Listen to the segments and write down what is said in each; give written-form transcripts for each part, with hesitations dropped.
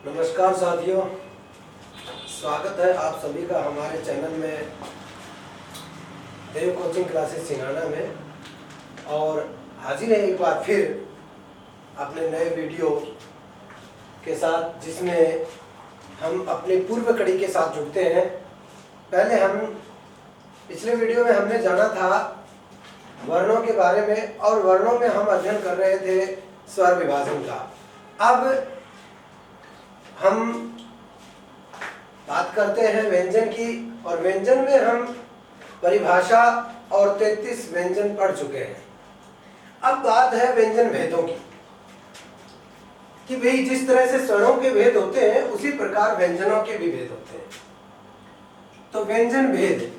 नमस्कार साथियों, स्वागत है आप सभी का हमारे चैनल में देव कोचिंग क्लासेस सिंघाना में। और हाजिर है एक बार फिर अपने नए वीडियो के साथ, जिसमें हम अपनी पूर्व कड़ी के साथ जुड़ते हैं। पहले हम पिछले वीडियो में हमने जाना था वर्णों के बारे में, और वर्णों में हम अध्ययन कर रहे थे स्वर विभाजन का। अब हम बात करते हैं व्यंजन की, और व्यंजन में हम परिभाषा और 33 व्यंजन पढ़ चुके हैं। अब बात है व्यंजन भेदों की, कि भाई जिस तरह से स्वरों के भेद होते हैं उसी प्रकार व्यंजनों के भी भेद होते हैं। तो व्यंजन भेद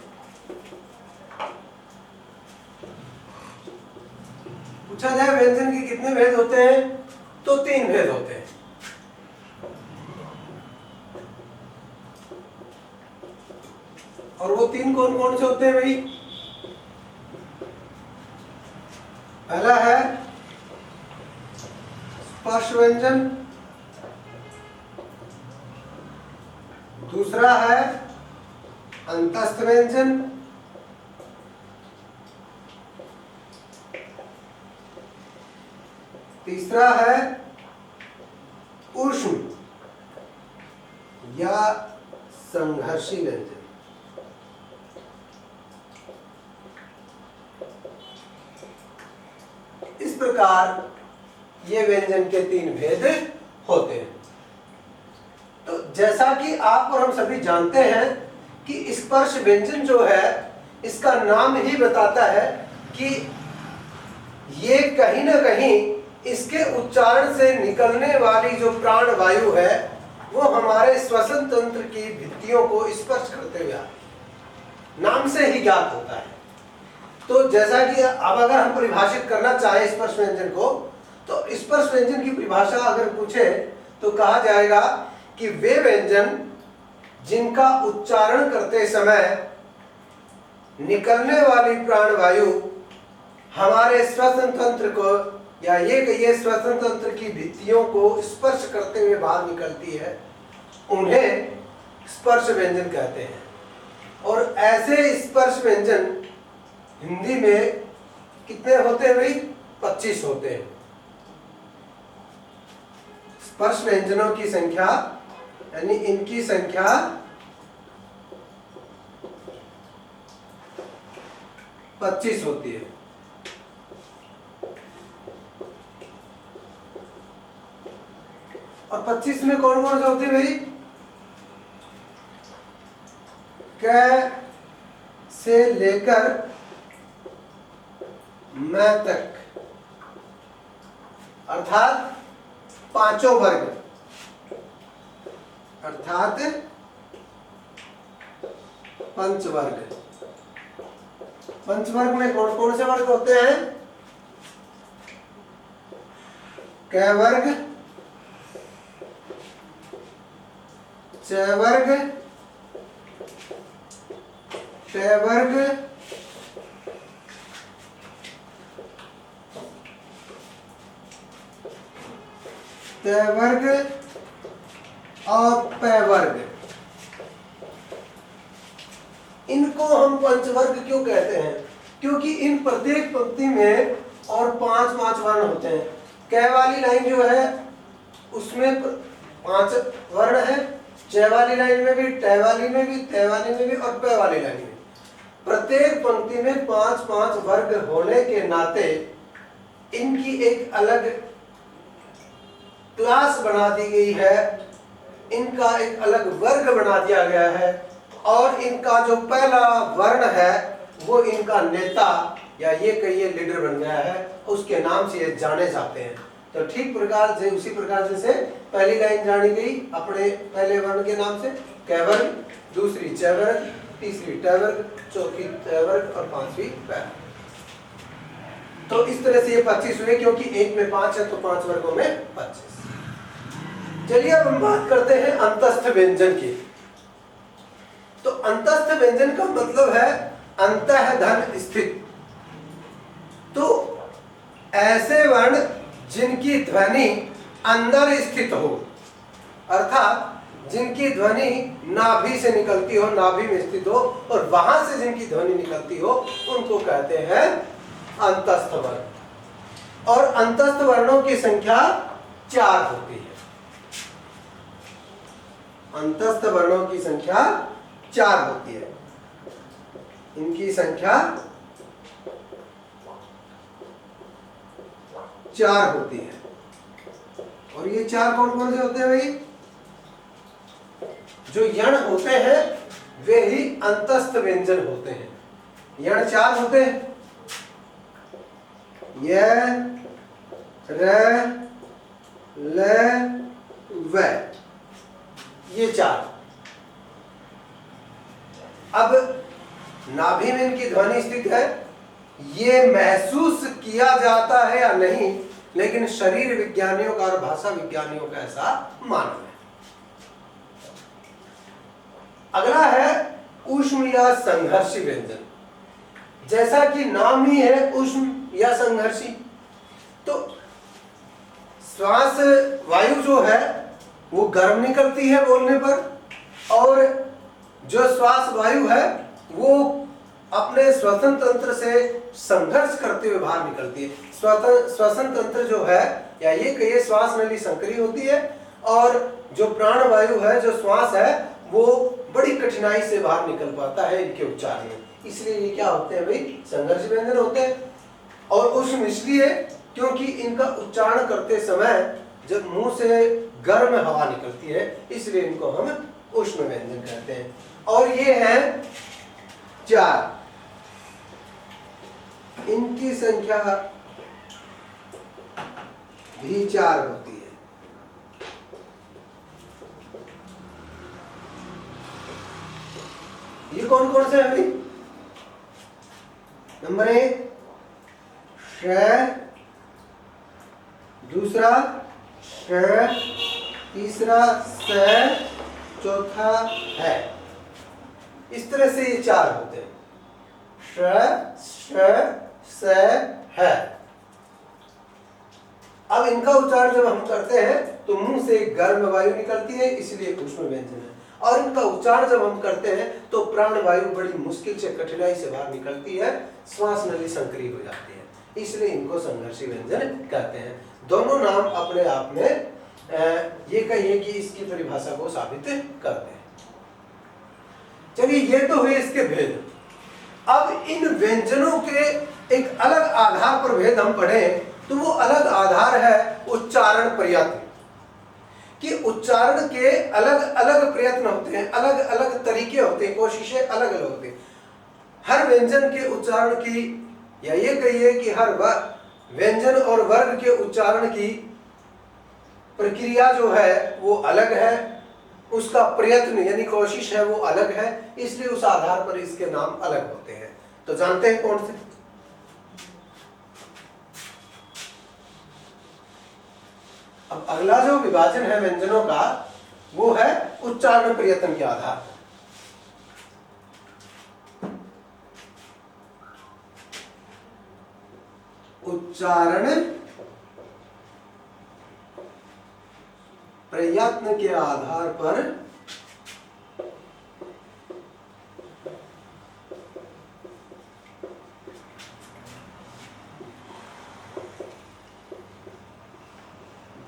पूछा जाए व्यंजन के कितने भेद होते हैं, तो 3 भेद होते हैं। और वो 3 कौन कौन से होते हैं भाई? पहला है स्पर्श व्यंजन, दूसरा है अंतस्थ व्यंजन, तीसरा है ऊष्म या संघर्षी व्यंजन। इस प्रकार ये व्यंजन के 3 भेद होते हैं। तो जैसा कि आप और हम सभी जानते हैं कि स्पर्श व्यंजन जो है, इसका नाम ही बताता है कि ये कहीं ना कहीं इसके उच्चारण से निकलने वाली जो प्राण वायु है वो हमारे श्वसन तंत्र की भित्तियों को स्पर्श करते हुए नाम से ही ज्ञात होता है। तो जैसा कि अब अगर हम परिभाषित करना चाहें स्पर्श व्यंजन को, तो स्पर्श व्यंजन की परिभाषा अगर पूछे तो कहा जाएगा कि वे व्यंजन जिनका उच्चारण करते समय निकलने वाली प्राणवायु हमारे श्वसन तंत्र को, या ये कहिए श्वसन तंत्र की भित्तियों को स्पर्श करते हुए बाहर निकलती है, उन्हें स्पर्श व्यंजन कहते हैं। और ऐसे स्पर्श व्यंजन हिंदी में कितने होते हैं भाई? 25 होते हैं। स्पर्श व्यंजनों की संख्या, यानी इनकी संख्या 25 होती है। और 25 में कौन कौन से होते हैं भाई? क से लेकर मैं तक, अर्थात 5 वर्ग, अर्थात पंचवर्ग। पंचवर्ग में कौन कौन से वर्ग होते हैं? क वर्ग, च वर्ग, ट वर्ग, त वर्ग और प वर्ग। इनको हम पंचवर्ग क्यों कहते हैं? क्योंकि इन प्रत्येक पंक्ति में और 5-5 वर्ण होते हैं। क वाली लाइन जो है उसमें 5 वर्ण है, च वाली लाइन में भी, ट वाली में भी, त वाली में भी और प वाली लाइन में। प्रत्येक पंक्ति में 5-5 वर्ग होने के नाते इनकी एक अलग क्लास बना दी गई है, इनका एक अलग वर्ग बना दिया गया है। और इनका जो पहला वर्ण है वो इनका नेता, या ये कहिए लीडर बन गया है, उसके नाम से ये जाने जाते हैं। तो ठीक प्रकार से, उसी प्रकार जैसे पहली लाइन जानी गई अपने पहले वर्ण के नाम से क वर्ग, दूसरी च वर्ग, तीसरी ट वर्ग, चौथी त वर्ग और 5वीं प। तो इस तरह से ये 25 हुए, क्योंकि एक में 5 है तो 5 वर्गों में 25। चलिए अब हम बात करते हैं अंतस्थ व्यंजन की। तो अंतस्थ व्यंजन का मतलब है अंतः धन स्थित। तो ऐसे वर्ण जिनकी ध्वनि अंदर स्थित हो, अर्थात जिनकी ध्वनि नाभि से निकलती हो, नाभि में स्थित हो, और वहां से जिनकी ध्वनि निकलती हो, उनको कहते हैं अंतस्थ वर्ण। और अंतस्थ वर्णों की संख्या 4 होती है। अंतस्थ वर्णों की संख्या 4 होती है। इनकी संख्या 4 होती है। और ये 4 कौन कौन से होते हैं भाई? जो यण होते हैं वे ही अंतस्थ व्यंजन होते हैं। यण 4 होते हैं, य, र, ल, व, ये 4। अब नाभि में इनकी ध्वनि स्थित है, ये महसूस किया जाता है या नहीं, लेकिन शरीर विज्ञानियों का और भाषा विज्ञानियों का ऐसा मानना है। अगला है ऊष्म या संघर्षी व्यंजन। जैसा कि नाम ही है ऊष्म या संघर्षी, तो श्वास वायु जो है वो गर्म निकलती है बोलने पर, और जो श्वास वायु है वो अपने श्वसन तंत्र से संघर्ष करते हुए बाहर निकलती है। श्वसन तंत्र जो है, या ये कहिए श्वास नली संकरी होती है, और जो प्राण वायु है, जो श्वास है, वो बड़ी कठिनाई से बाहर निकल पाता है इनके उच्चारण में। इसलिए ये क्या होते हैं भाई? संघर्ष व्यंजन होते हैं। और ऊष्म इसलिए क्योंकि इनका उच्चारण करते समय जब मुंह से गर्म हवा निकलती है, इसलिए इनको हम ऊष्म व्यंजन कहते हैं। और ये है 4। इनकी संख्या भी 4 होती है। ये कौन कौन से हैं भाई? नंबर 1 श, दूसरा श, तीसरा स, चौथा है। इस तरह से ये 4 होते हैं। श, स, है। अब इनका उच्चारण जब हम करते हैं तो मुंह से गर्म वायु निकलती है, इसलिए ऊष्म व्यंजन है। और इनका उच्चारण जब हम करते हैं तो प्राण वायु बड़ी मुश्किल से, कठिनाई से बाहर निकलती है, श्वास नली संकरी हो जाती है, इसलिए इनको संघर्षी व्यंजन कहते हैं। दोनों नाम अपने आप में ये कहिए कि इसकी परिभाषा को साबित करते हैं। चलिए, ये तो हुए इसके भेद। अब इन व्यंजनों के एक अलग आधार पर भेद हम पढ़ें तो वो अलग आधार है उच्चारण प्रयत्न। कि उच्चारण के अलग अलग प्रयत्न होते हैं, अलग अलग तरीके होते हैं, कोशिशें अलग अलग होती हैं। हर व्यंजन के उच्चारण की, या ये कहिए कि हर व्यंजन और वर्ग के उच्चारण की प्रक्रिया जो है वो अलग है, उसका प्रयत्न यानी कोशिश है वो अलग है, इसलिए उस आधार पर इसके नाम अलग होते हैं। तो जानते हैं कौन से? अब अगला जो विभाजन है व्यंजनों का वो है उच्चारण प्रयत्न के आधार पर। उच्चारण प्रयत्न के आधार पर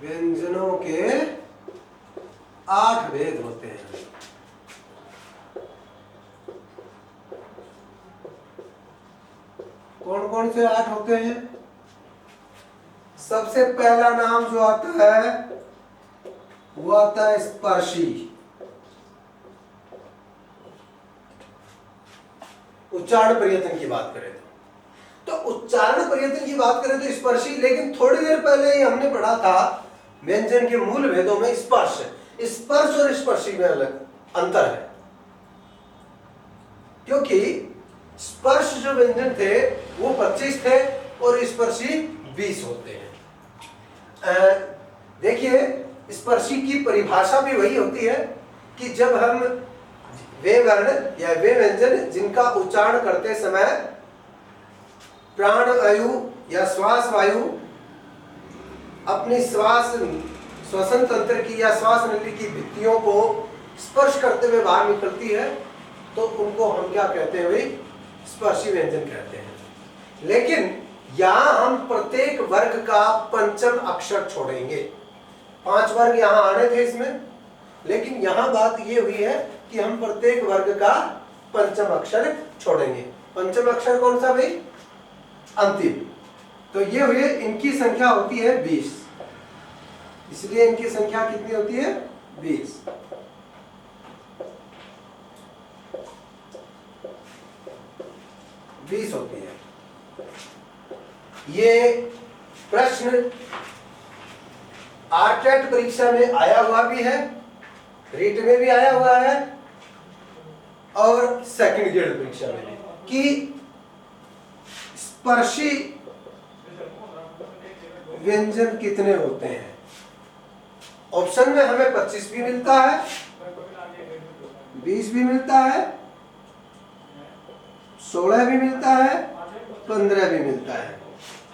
व्यंजनों के 8 भेद होते हैं। कौन कौन से 8 होते हैं? सबसे पहला नाम जो आता है वो आता है स्पर्शी। उच्चारण प्रयत्न की बात करें तो उच्चारण प्रयत्न की बात करें तो स्पर्शी, लेकिन थोड़ी देर पहले ही हमने पढ़ा था व्यंजन के मूल भेदों में स्पर्श और स्पर्शी में अलग अंतर है। क्योंकि स्पर्श जो व्यंजन थे वो 25 थे और स्पर्शी 20 होते हैं। देखिए, स्पर्शी की परिभाषा भी वही होती है कि जब हम वे वर्ण या वे व्यंजन जिनका उच्चारण करते समय प्राण वायु या श्वास वायु अपनी श्वसन तंत्र की या श्वास नली की भित्तियों को स्पर्श करते हुए बाहर निकलती है तो उनको हम क्या कहते हैं भाई, स्पर्शी व्यंजन कहते हैं। लेकिन यहां हम प्रत्येक वर्ग का पंचम अक्षर छोड़ेंगे। 5 वर्ग यहां आने थे इसमें, लेकिन यहां बात ये हुई है कि हम प्रत्येक वर्ग का पंचम अक्षर छोड़ेंगे। पंचम अक्षर कौन सा भाई, अंतिम। तो ये हुए, इनकी संख्या होती है 20, इसलिए इनकी संख्या कितनी होती है, 20। होती है। ये प्रश्न आर्टेट परीक्षा में आया हुआ भी है, रीट में भी आया हुआ है और सेकंड ग्रेड परीक्षा में भी, कि स्पर्शी व्यंजन कितने होते हैं। ऑप्शन में हमें 25 भी मिलता है, 20 भी मिलता है, 16 भी मिलता है, 15 भी मिलता है।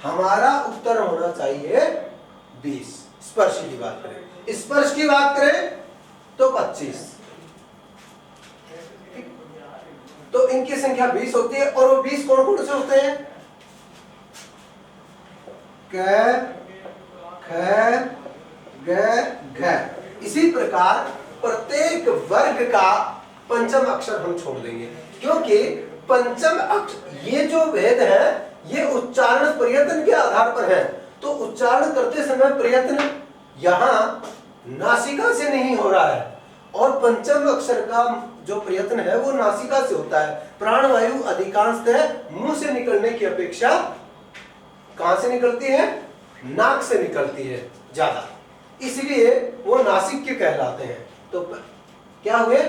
हमारा उत्तर होना चाहिए 20। स्पर्श की बात करें, स्पर्श की बात करें तो 25। तो इनकी संख्या 20 होती है। और वो 20 कौन कौन से होते हैं, क, ख, ग, घ। इसी प्रकार प्रत्येक वर्ग का पंचम अक्षर हम छोड़ देंगे, क्योंकि पंचम अक्षर ये जो भेद है ये उच्चारण प्रयत्न के आधार पर है। तो उच्चारण करते समय प्रयत्न यहाँ नासिका से नहीं हो रहा है, और पंचम अक्षर का जो प्रयत्न है वो नासिका से होता है। प्राणवायु अधिकांशतः मुंह से निकलने की अपेक्षा कहां से निकलती है, नाक से निकलती है ज्यादा, इसलिए वो नासिक के कहलाते हैं। तो क्या हुए,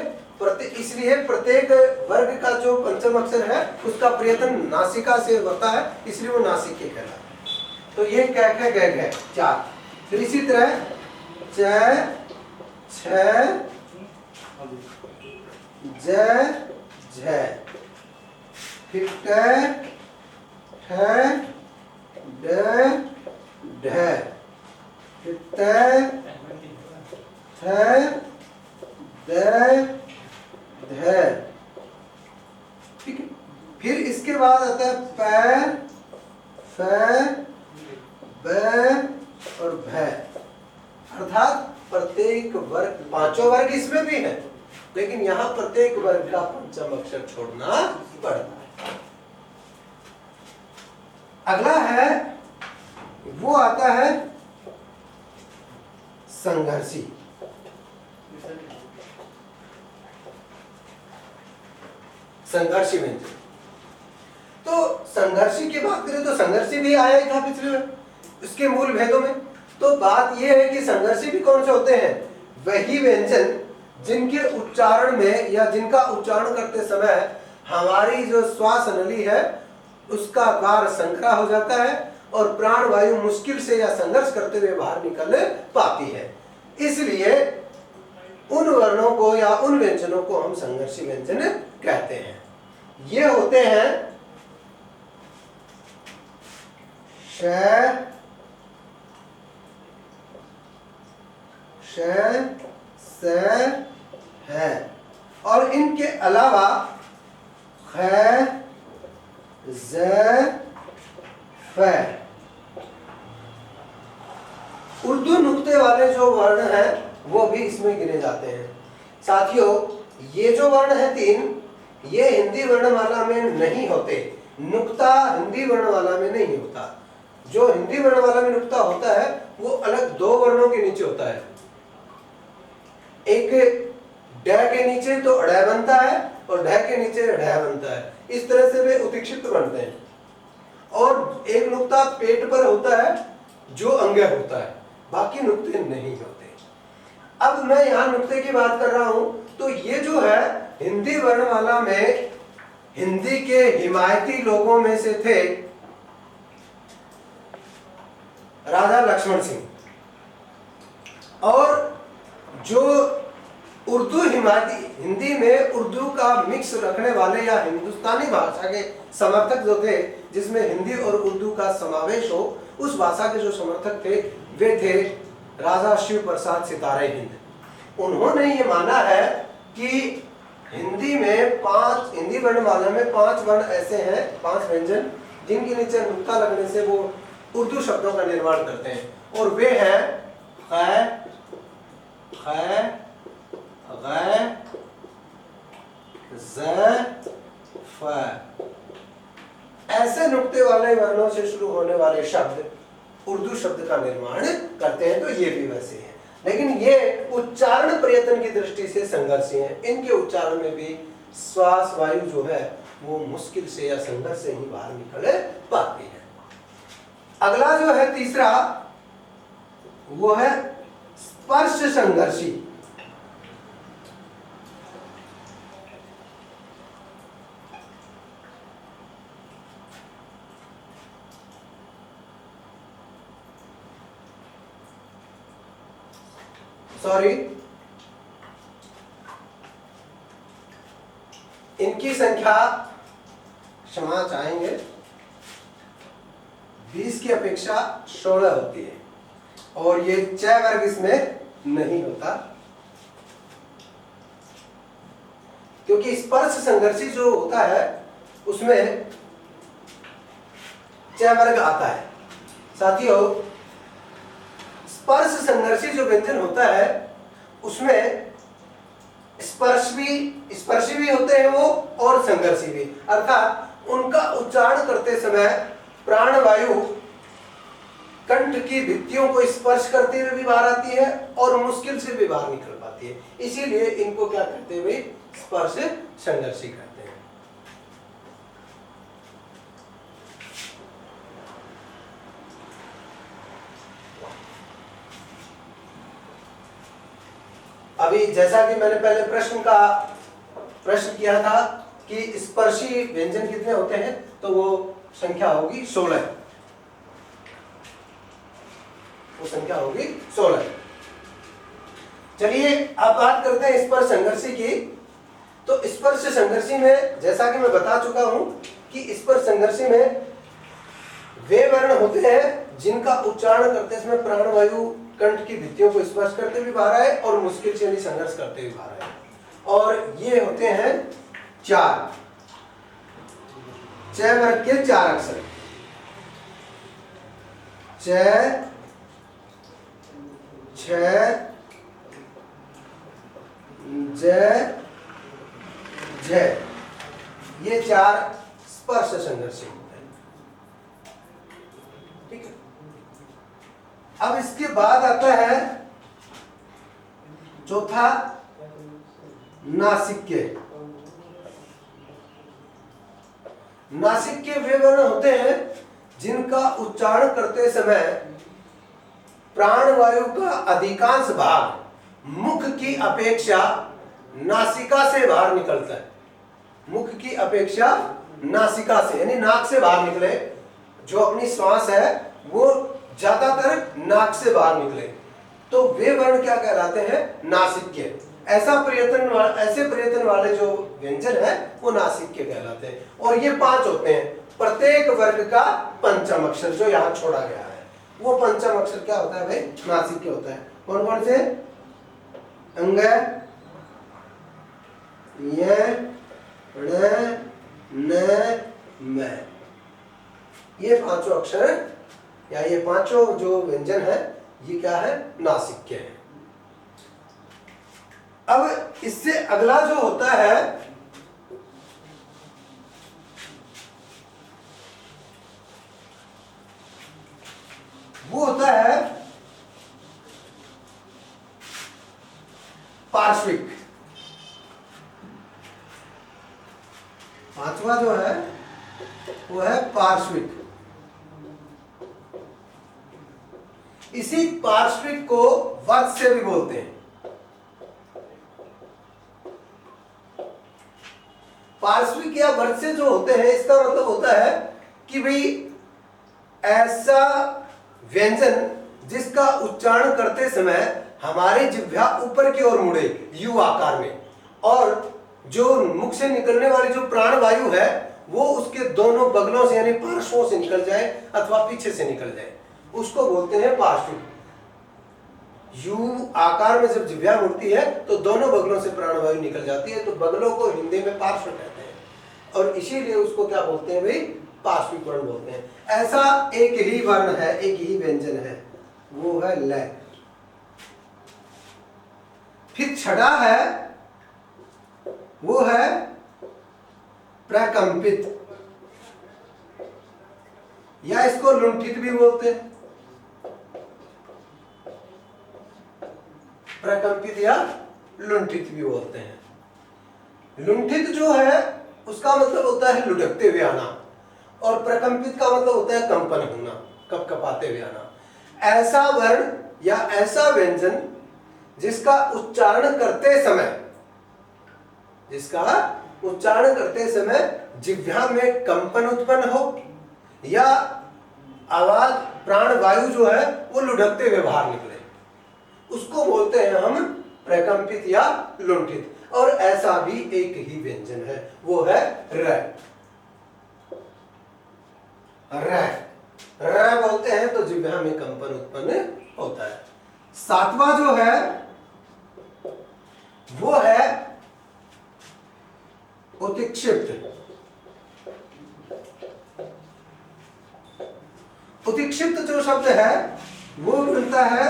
इसलिए प्रत्येक वर्ग का जो पंचम अक्षर है उसका प्रयत्न नासिका से होता है, इसलिए वो नासिक के कहलाते हैं। तो ये क, ख, ग, घ 4। फिर इसी तरह च, छ, ज, झ, फिर ट, ठ, ड, ढ, फिर त, थ, द, ध। ठीक है। फिर इसके बाद आता है प, फ, ब और भ। अर्थात प्रत्येक वर्ग, 5 वर्ग इसमें भी है, लेकिन यहां प्रत्येक वर्ग का पंचम अक्षर छोड़ना पड़ता है। अगला है, वो आता है संघर्षी। संघर्षी व्यंजन। तो संघर्षी की बात करें तो संघर्षी भी आया ही था पिछले में, उसके मूल भेदों में। तो बात यह है कि संघर्षी भी कौन से होते हैं, वही व्यंजन जिनके उच्चारण में या जिनका उच्चारण करते समय हमारी जो श्वास नली है उसका द्वार संकरा हो जाता है और प्राणवायु मुश्किल से या संघर्ष करते हुए बाहर निकल पाती है। इसलिए उन वर्णों को या उन व्यंजनों को हम संघर्षी व्यंजन कहते हैं। ये होते हैं श, स, है, और इनके अलावा ख, ज, फ। उर्दू नुक्ते वाले जो वर्ण हैं वो भी इसमें गिने जाते हैं। साथियों, ये जो वर्ण है 3, ये हिंदी वर्णमाला में नहीं होते। नुक्ता हिंदी वर्णमाला में नहीं होता। जो हिंदी वर्णमाला में नुक्ता होता है वो अलग 2 वर्णों के नीचे होता है। एक ड के नीचे तो अड़ बनता है और ढ के नीचे ढ बनता है। इस तरह से वे उत्क्षिप्त बनते हैं। और एक नुक्ता पेट पर होता है जो अंग्य होता है, बाकी नुक्ते नहीं होते। अब मैं यहाँ नुक्ते की बात कर रहा हूं, तो ये जो है हिंदी वर्णमाला में हिंदी के हिमायती लोगों में से थे राजा लक्ष्मण सिंह, और जो उर्दू हिमायती, हिंदी में उर्दू का मिक्स रखने वाले या हिंदुस्तानी भाषा के समर्थक जो थे, जिसमें हिंदी और उर्दू का समावेश हो, उस भाषा के जो समर्थक थे वे थे राजा शिव प्रसाद सितारे हिंद। उन्होंने ये माना है कि हिंदी वर्णमाला में 5 वर्ण ऐसे हैं, 5 व्यंजन जिनके नीचे नुक्ता लगने से वो उर्दू शब्दों का निर्माण करते हैं, और वे हैं ख, ख, ग, ज़, फ। ऐसे नुक्ते वाले वर्णों से शुरू होने वाले शब्द उर्दू शब्द का निर्माण करते हैं। तो ये भी वैसे हैं, लेकिन ये उच्चारण प्रयत्न की दृष्टि से संघर्षी हैं। इनके उच्चारण में भी श्वास वायु जो है वो मुश्किल से या संघर्ष से ही बाहर निकल पाती है। अगला जो है तीसरा, वो है स्पर्श संघर्षी। सॉरी, इनकी संख्या क्षमा चाहेंगे 20 की अपेक्षा 16 होती है, और ये 6 वर्ग इसमें नहीं होता, क्योंकि स्पर्श संघर्षी जो होता है उसमें 6 वर्ग आता है। साथियों, स्पर्श संघर्षी जो व्यंजन होता है उसमें स्पर्शी भी होते हैं वो, और संघर्षी भी, अर्थात उनका उच्चारण करते समय प्राणवायु कंठ की भित्तियों को स्पर्श करते हुए भी बाहर आती है और मुश्किल से भी बाहर निकल पाती है। इसीलिए इनको क्या कहते हैं भाई, स्पर्श संघर्षी कहते हैं। अभी जैसा कि मैंने पहले प्रश्न किया था कि स्पर्शी व्यंजन कितने होते हैं, तो वो संख्या होगी 16। वो संख्या होगी 16। चलिए अब बात करते हैं स्पर्श संघर्षी की। तो स्पर्श संघर्षी में जैसा कि मैं बता चुका हूं कि स्पर्श संघर्षी में वे वर्ण होते हैं जिनका उच्चारण करते समय प्राणवायु कंठ की भित्तियों को स्पर्श करते भी बाहर आए और मुश्किल से यानी संघर्ष करते भी बाहर आए, और ये होते हैं 4 वर्ग के 4 अक्षर। च, छ, ज, झ, ये 4 स्पर्श संघर्षी होते हैं। ठीक है। अब इसके बाद आता है चौथा, नासिक्य। नासिक्य वे वर्ण होते हैं जिनका उच्चारण करते समय प्राणवायु का अधिकांश भाग मुख की अपेक्षा नासिका से बाहर निकलता है। मुख की अपेक्षा नासिका से, यानी नाक से बाहर निकले। जो अपनी श्वास है वो ज्यादातर नाक से बाहर निकले, तो वे वर्ण क्या कहलाते हैं, नासिक्य। ऐसे प्रयत्न वाले जो व्यंजन है वो नासिक्य कहलाते हैं। और ये 5 होते हैं, प्रत्येक वर्ग का पंचम अक्षर जो यहाँ छोड़ा गया है वो पंचम अक्षर क्या होता है भाई, नासिक्य होता है। कौन कौन से, अंग, य, ण, न, म। ये 5 अक्षर या ये 5 जो व्यंजन है ये क्या है, नासिक्य है। अब इससे अगला जो होता है वो होता है पार्श्विक। 5वां जो है वो है पार्श्विक। इसी पार्श्विक को वत्स से भी बोलते हैं। पार्श्विक या वत्स से जो होते हैं इसका मतलब होता है कि भाई ऐसा व्यंजन जिसका उच्चारण करते समय हमारी जिह्वा ऊपर की ओर मुड़े यू आकार में, और जो मुख से निकलने वाली जो प्राणवायु है वो उसके दोनों बगलों से यानी पार्श्वों से निकल जाए अथवा पीछे से निकल जाए, उसको बोलते हैं पार्श्विक। यू आकार में जब जिह्वा मुड़ती है तो दोनों बगलों से प्राणवायु निकल जाती है, तो बगलों को हिंदी में पार्श्व कहते हैं और इसीलिए उसको क्या बोलते हैं भाई, पार्श्विकरण बोलते हैं। ऐसा एक ही वर्ण है, एक ही व्यंजन है, वो है ल। फिर छठा है, वो है प्रकंपित, या इसको लुंठित भी बोलते हैं, प्रकंपित या लुंठित भी बोलते हैं। लुंठित जो है उसका मतलब होता है लुढ़कते हुए आना, और प्रकंपित का मतलब होता है कंपन होना, कपकपाते हुए आना। ऐसा वर्ण या ऐसा व्यंजन जिसका उच्चारण करते समय जिह्वा में कंपन उत्पन्न हो, या आवाज प्राणवायु जो है वो लुढ़कते हुए बाहर निकले, उसको बोलते हैं हम प्रकंपित या लुंठित। और ऐसा भी एक ही व्यंजन है, वो है र। र बोलते हैं तो जिह्वा में कंपन उत्पन्न होता है। सातवां जो है वो है उत्क्षिप्त। उत्क्षिप्त जो शब्द है वो मिलता है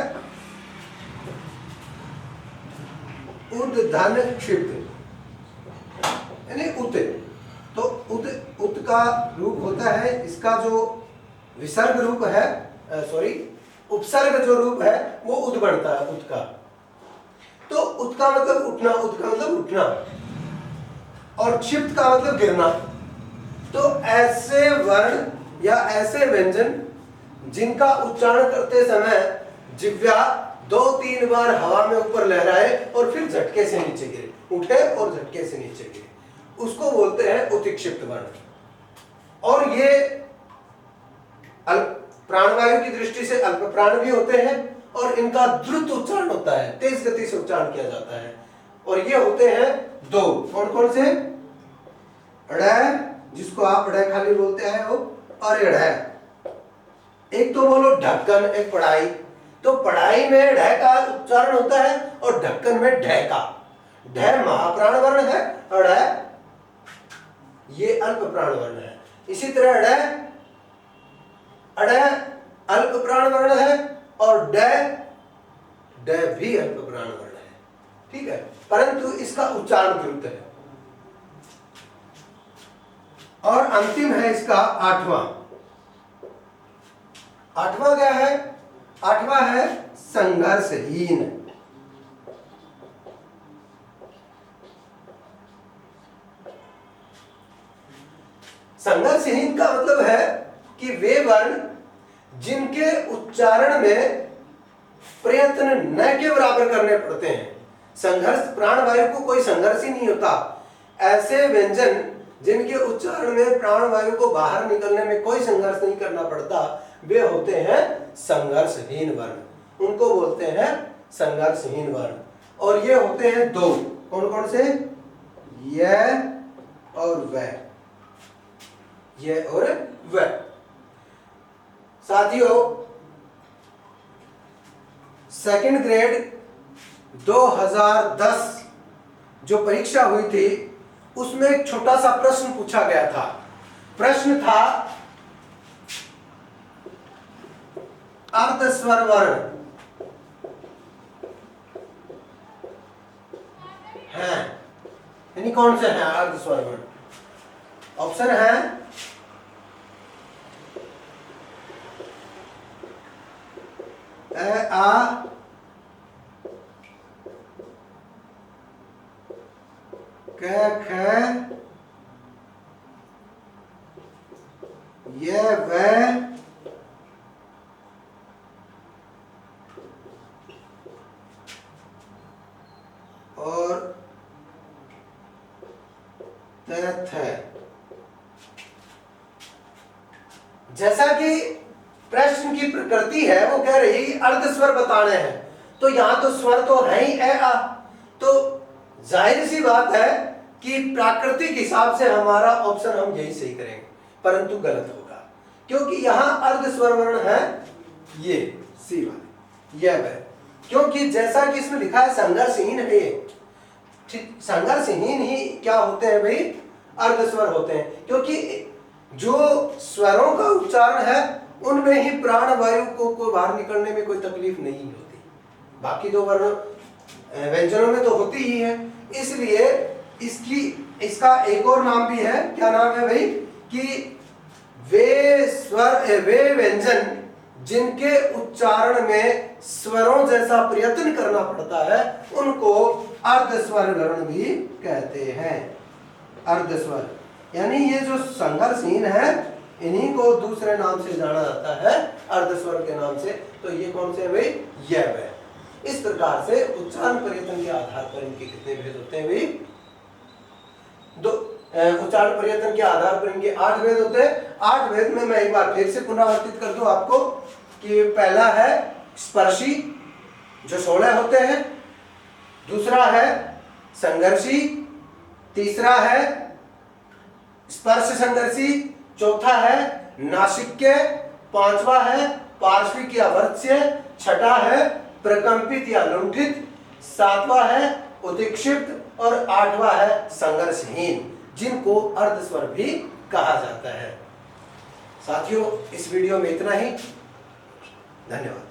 ऊर्ध्वधन क्षिप्त, यानी उत। तो उत का रूप होता है, इसका जो विसर्ग रूप है, उपसर्ग जो रूप है वो उद बनता है, उत का। तो उत का मतलब उठना, उत का मतलब उठना, और क्षिप्त का मतलब गिरना। तो ऐसे वर्ण या ऐसे व्यंजन जिनका उच्चारण करते समय जिह्वा 2-3 बार हवा में ऊपर लहराए और फिर झटके से नीचे गिरे, उठे और झटके से नीचे गिरे, उसको बोलते हैं उत्क्षिप्त वर्ण। और ये प्राणवायु की दृष्टि से अल्प प्राण भी होते हैं और इनका द्रुत उच्चारण होता है, तेज गति से उच्चारण किया जाता है। और ये होते हैं दो, कौन कौन से? ड़, जिसको आप ड़ खाली बोलते आए हो, और ढ़। एक तो बोलो ढक्कन, एक पढ़ाई। तो पढ़ाई में ढ का उच्चारण होता है और ढक्कन में ढ का। ढ महाप्राण वर्ण है और ढ ये अल्प प्राण वर्ण है। इसी तरह ढ अल्प प्राण वर्ण है और ड भी अल्प प्राण वर्ण है, ठीक है, परंतु इसका उच्चारण द्रुत है। और अंतिम है इसका आठवां क्या है? आठवां है संघर्षहीन। संघर्षहीन का मतलब है कि वे वर्ण जिनके उच्चारण में प्रयत्न न के बराबर करने पड़ते हैं। संघर्ष, प्राणवायु को कोई संघर्ष ही नहीं होता। ऐसे व्यंजन जिनके उच्चारण में प्राणवायु को बाहर निकलने में कोई संघर्ष नहीं करना पड़ता, वे होते हैं संघर्षहीन वर्ण। उनको बोलते हैं संघर्षहीन वर्ण। और ये होते हैं दो, कौन कौन से? यह और वह। यह और वह। साथियों, सेकंड ग्रेड 2010 जो परीक्षा हुई थी उसमें एक छोटा सा प्रश्न पूछा गया था। प्रश्न था अर्धस्वर वर्ण हैं, यानी कौन से हैं अर्धस्वर वर्ण? ऑप्शन है ए, आ, क, ख, ये वह, और तथ है। जैसा कि प्रश्न की प्रकृति है वो कह रही अर्धस्वर बताने हैं, तो यहां तो स्वर तो है ही ए आ, तो जाहिर सी बात है कि प्राकृतिक हिसाब से हमारा ऑप्शन हम यही सही करेंगे, परंतु गलत होगा, क्योंकि यहां अर्धस्वर वर्ण है ये सी वाले, यह वह। क्योंकि जैसा कि इसमें लिखा है संघर्षहीन है ये, संघर्षहीन ही क्या होते हैं भाई, अर्धस्वर होते हैं, क्योंकि जो स्वरों का उच्चारण है उनमें ही प्राण वायु को बाहर निकलने में कोई तकलीफ नहीं होती, बाकी दो वर्ण व्यंजनों में तो होती ही है। इसलिए इसका एक और नाम भी है, क्या नाम है भाई, कि वे व्यंजन जिनके उच्चारण में स्वरों जैसा प्रयत्न करना पड़ता है उनको अर्धस्वर वर्ण भी कहते हैं। अर्धस्वर यानी ये जो संघर्षहीन है इन्हीं को दूसरे नाम से जाना जाता है अर्धस्वर के नाम से। तो ये कौन से है भाई, यह वे। इस प्रकार से उच्चारण प्रयत्न के आधार पर इनके कितने भेद होते हैं भाई, दो। उच्चारण प्रयत्न के आधार पर इनके 8 भेद होते हैं। 8 भेद में मैं एक बार फिर से पुनरावर्तित कर दूं आपको कि पहला है स्पर्शी जो 16 होते हैं, दूसरा है संघर्षी, तीसरा है स्पर्श संघर्षी, चौथा है नासिक्य, पांचवा है पार्श्विक या वर्त्स्य, छठा है प्रकंपित या लुंठित, सातवां है उदिक्षिप्त और आठवां है संघर्षहीन, जिनको अर्धस्वर भी कहा जाता है। साथियों, इस वीडियो में इतना ही। धन्यवाद।